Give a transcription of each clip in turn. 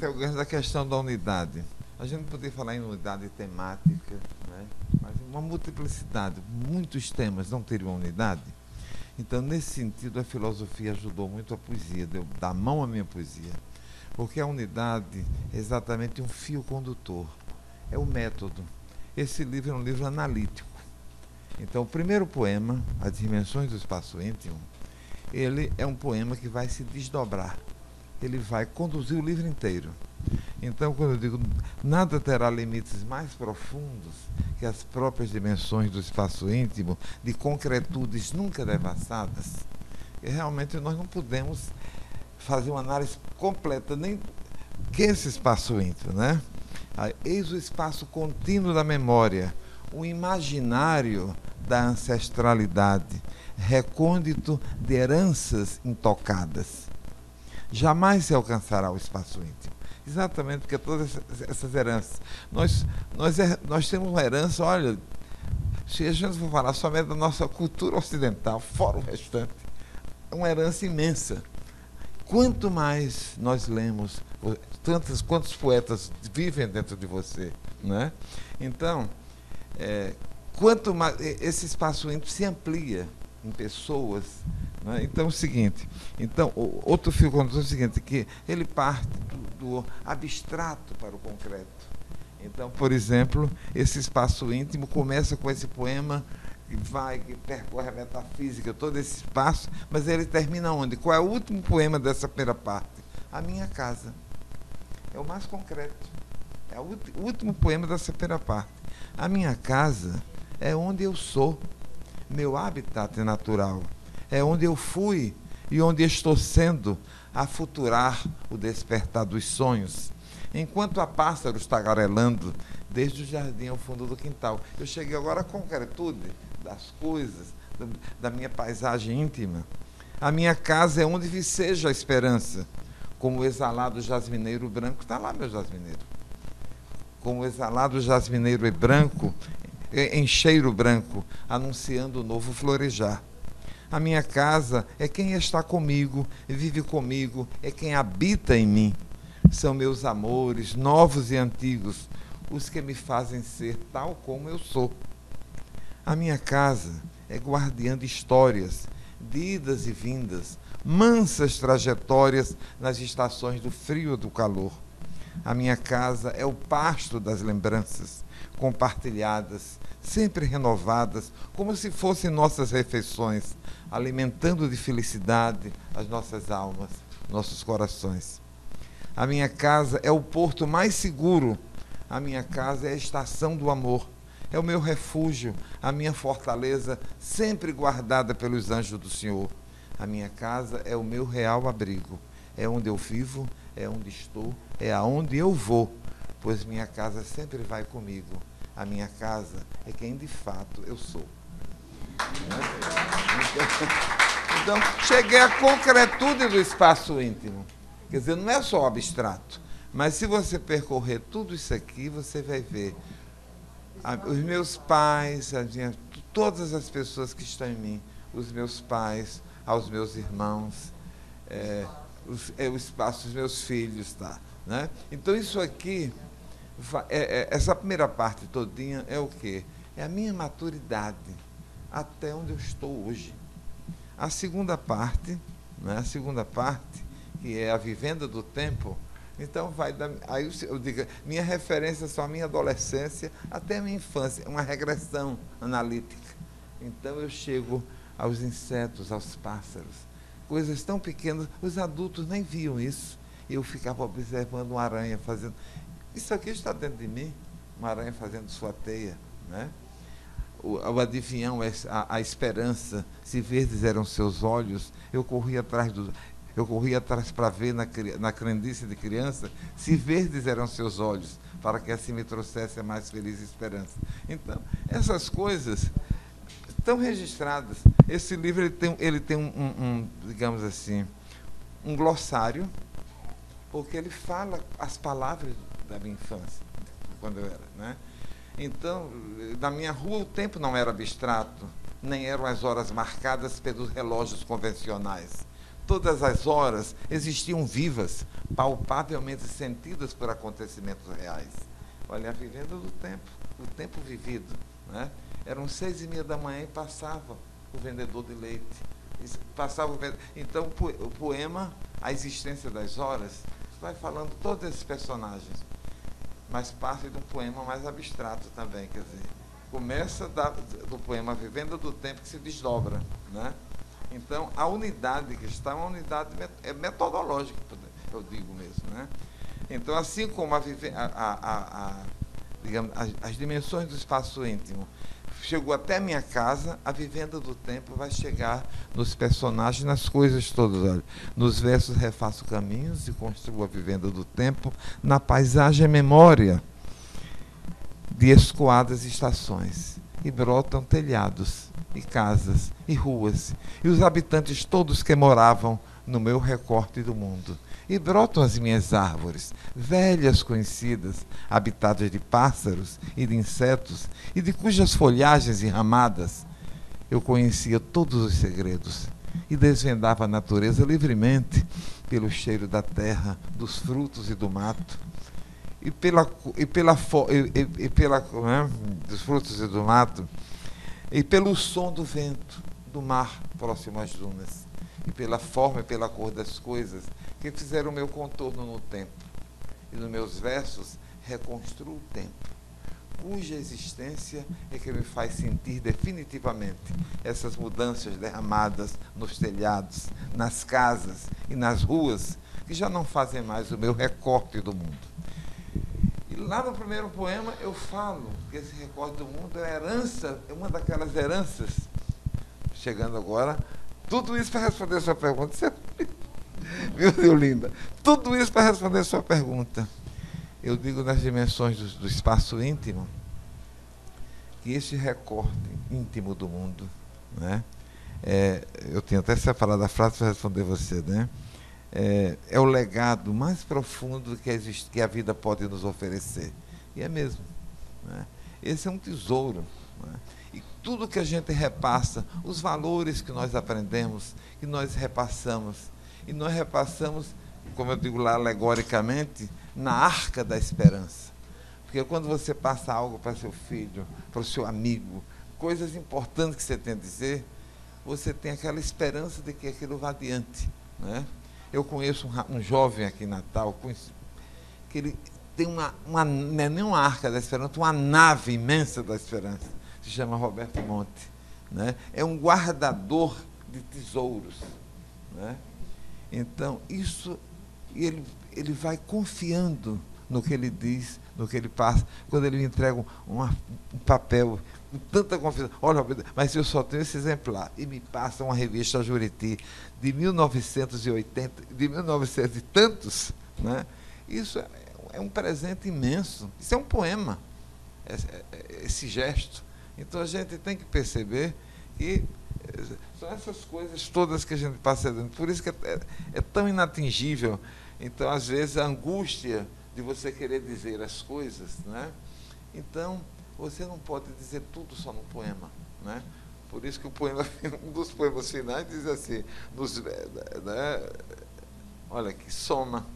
até o gancho da questão da unidade. A gente poderia falar em unidade temática, né? Mas uma multiplicidade, muitos temas não teriam unidade. Então, nesse sentido, a filosofia ajudou muito a poesia, deu da mão à minha poesia. Porque a unidade é exatamente um fio condutor, é o método. Esse livro é um livro analítico. Então, o primeiro poema, As Dimensões do Espaço Íntimo, ele é um poema que vai se desdobrar. Ele vai conduzir o livro inteiro. Então, quando eu digo nada terá limites mais profundos que as próprias dimensões do espaço íntimo, de concretudes nunca devassadas, realmente nós não podemos fazer uma análise completa, nem que esse espaço íntimo, né? Eis o espaço contínuo da memória, o imaginário da ancestralidade, recôndito de heranças intocadas. Jamais se alcançará o espaço íntimo. Exatamente porque todas essas heranças. Nós temos uma herança, olha, se a gente for falar somente da nossa cultura ocidental, fora o restante, é uma herança imensa. Quanto mais nós lemos, quantos poetas vivem dentro de você, né? Então, quanto mais esse espaço íntimo se amplia em pessoas, né? Então é o seguinte, outro fio condutor é o seguinte, que ele parte do abstrato para o concreto. Então, por exemplo, esse espaço íntimo começa com esse poema que percorre a metafísica, todo esse espaço, mas ele termina onde? Qual é o último poema dessa primeira parte? A Minha Casa. É o mais concreto. É o último poema dessa primeira parte. A minha casa é onde eu sou, meu habitat natural. É onde eu fui e onde estou sendo a futurar o despertar dos sonhos. Enquanto há pássaros tagarelando desde o jardim ao fundo do quintal. Eu cheguei agora à concretude das coisas, da minha paisagem íntima. A minha casa é onde viceja a esperança, como o exalado jasmineiro branco. Está lá, meu jasmineiro. Como o exalado jasmineiro branco, em cheiro branco, anunciando o novo florejar. A minha casa é quem está comigo, vive comigo, é quem habita em mim. São meus amores, novos e antigos, os que me fazem ser tal como eu sou. A minha casa é guardiã de histórias, de idas e vindas, mansas trajetórias nas estações do frio e do calor. A minha casa é o pasto das lembranças, compartilhadas, sempre renovadas, como se fossem nossas refeições, alimentando de felicidade as nossas almas, nossos corações. A minha casa é o porto mais seguro. A minha casa é a estação do amor. É o meu refúgio, a minha fortaleza, sempre guardada pelos anjos do Senhor. A minha casa é o meu real abrigo. É onde eu vivo, é onde estou, é aonde eu vou, pois minha casa sempre vai comigo. A minha casa é quem de fato eu sou. Então, cheguei à concretude do espaço íntimo. Quer dizer, não é só abstrato, mas se você percorrer tudo isso aqui, você vai ver os meus pais, todas as pessoas que estão em mim, os meus pais, aos meus irmãos, o espaço dos meus filhos, tá? Né? Então, isso aqui, essa primeira parte todinha é o quê? É a minha maturidade, até onde eu estou hoje. A segunda parte, né? A segunda parte, que é a vivenda do tempo, então aí eu digo, minha referência só a minha adolescência até a minha infância, uma regressão analítica. Então eu chego aos insetos, aos pássaros, coisas tão pequenas, os adultos nem viam isso. Eu ficava observando uma aranha fazendo. Isso aqui está dentro de mim, uma aranha fazendo sua teia, né? O adivinhão, a esperança, se verdes eram seus olhos, eu corria atrás para ver na crendice de criança, se verdes eram seus olhos, para que assim me trouxesse a mais feliz esperança. Então, essas coisas estão registradas. Esse livro ele tem digamos assim, um glossário, porque ele fala as palavras da minha infância, quando eu era, né? Então, na minha rua o tempo não era abstrato, nem eram as horas marcadas pelos relógios convencionais. Todas as horas existiam vivas, palpavelmente sentidas por acontecimentos reais. Olha, a vivenda do tempo, o tempo vivido, né? Eram 6h30 da manhã e passava o vendedor de leite. Então, o poema, A Existência das Horas, vai falando todos esses personagens, mas parte de um poema mais abstrato também, quer dizer, começa do poema Vivenda do Tempo, que se desdobra, né? Então, a unidade que está é uma unidade metodológica, eu digo mesmo, né? Então, assim como digamos, as dimensões do espaço íntimo chegou até a minha casa, a vivenda do tempo vai chegar nos personagens, nas coisas todas. Olha, nos versos refaço caminhos e construo a vivenda do tempo, na paisagem memória de escoadas estações, e brotam telhados, e casas, e ruas, e os habitantes todos que moravam no meu recorte do mundo. E brotam as minhas árvores, velhas conhecidas, habitadas de pássaros e de insetos, e de cujas folhagens enramadas eu conhecia todos os segredos, e desvendava a natureza livremente pelo cheiro da terra, dos frutos e do mato, dos frutos e do mato, e pelo som do vento, do mar próximo às dunas, e pela forma e pela cor das coisas que fizeram o meu contorno no tempo. E nos meus versos reconstruo o tempo, cuja existência é que me faz sentir definitivamente essas mudanças derramadas nos telhados, nas casas e nas ruas, que já não fazem mais o meu recorte do mundo. E lá no primeiro poema eu falo que esse recorte do mundo é herança, é uma daquelas heranças. Chegando agora, tudo isso para responder a sua pergunta. Você... Viu, Deolinda? Tudo isso para responder a sua pergunta. Eu digo nas dimensões do espaço íntimo, que esse recorte íntimo do mundo, né? Eu tinha até separado a frase para responder você, né? É o legado mais profundo que a vida pode nos oferecer. E é mesmo, né? Esse é um tesouro, né? E tudo que a gente repassa, os valores que nós aprendemos, que nós repassamos, e nós repassamos, como eu digo lá alegoricamente, na arca da esperança. Porque quando você passa algo para seu filho, para o seu amigo, coisas importantes que você tem a dizer, você tem aquela esperança de que aquilo vá adiante, né? Eu conheço um jovem aqui em Natal, que ele tem não é nem uma arca da esperança, uma nave imensa da esperança, se chama Roberto Monte, né? É um guardador de tesouros, né? Então, isso, ele vai confiando no que ele diz, no que ele passa. Quando ele me entrega um papel com tanta confiança, olha, mas eu só tenho esse exemplar, e me passa uma revista Juriti de 1980, de 1900 e tantos, né? Isso é um presente imenso. Isso é um poema, esse gesto. Então a gente tem que perceber que são essas coisas todas que a gente passa dentro. Por isso que é tão inatingível. Então, às vezes, a angústia de você querer dizer as coisas, né? Então, você não pode dizer tudo só no poema, né? Por isso que o poema, um dos poemas finais diz assim, né? Olha que soma.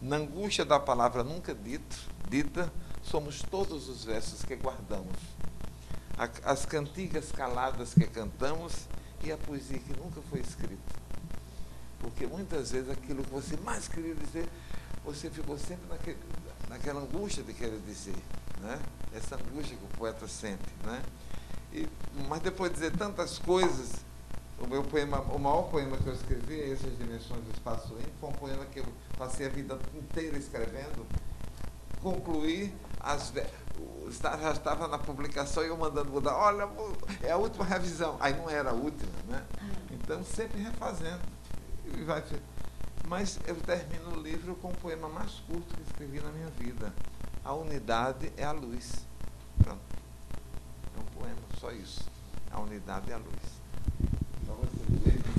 Na angústia da palavra nunca dita, somos todos os versos que guardamos, as cantigas caladas que cantamos e a poesia que nunca foi escrita. Porque muitas vezes aquilo que você mais queria dizer, você ficou sempre naquela angústia de querer dizer, né? Essa angústia que o poeta sente, né? Mas depois de dizer tantas coisas, o maior poema que eu escrevi, Essas Dimensões do Espaço Íntimo, foi um poema que eu passei a vida inteira escrevendo, concluí, já estava na publicação e eu mandando mudar, olha, é a última revisão. Aí não era a última, né? Então, sempre refazendo. Mas eu termino o livro com o poema mais curto que escrevi na minha vida. A unidade é a luz. Pronto. É um poema, só isso. A unidade é a luz. Para você ver como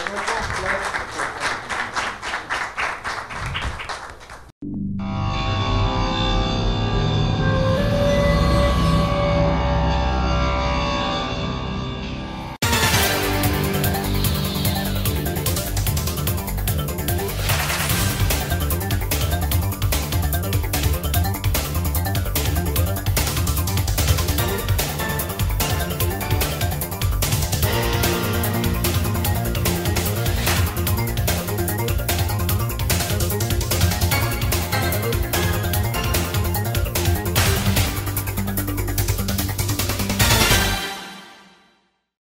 é complexo.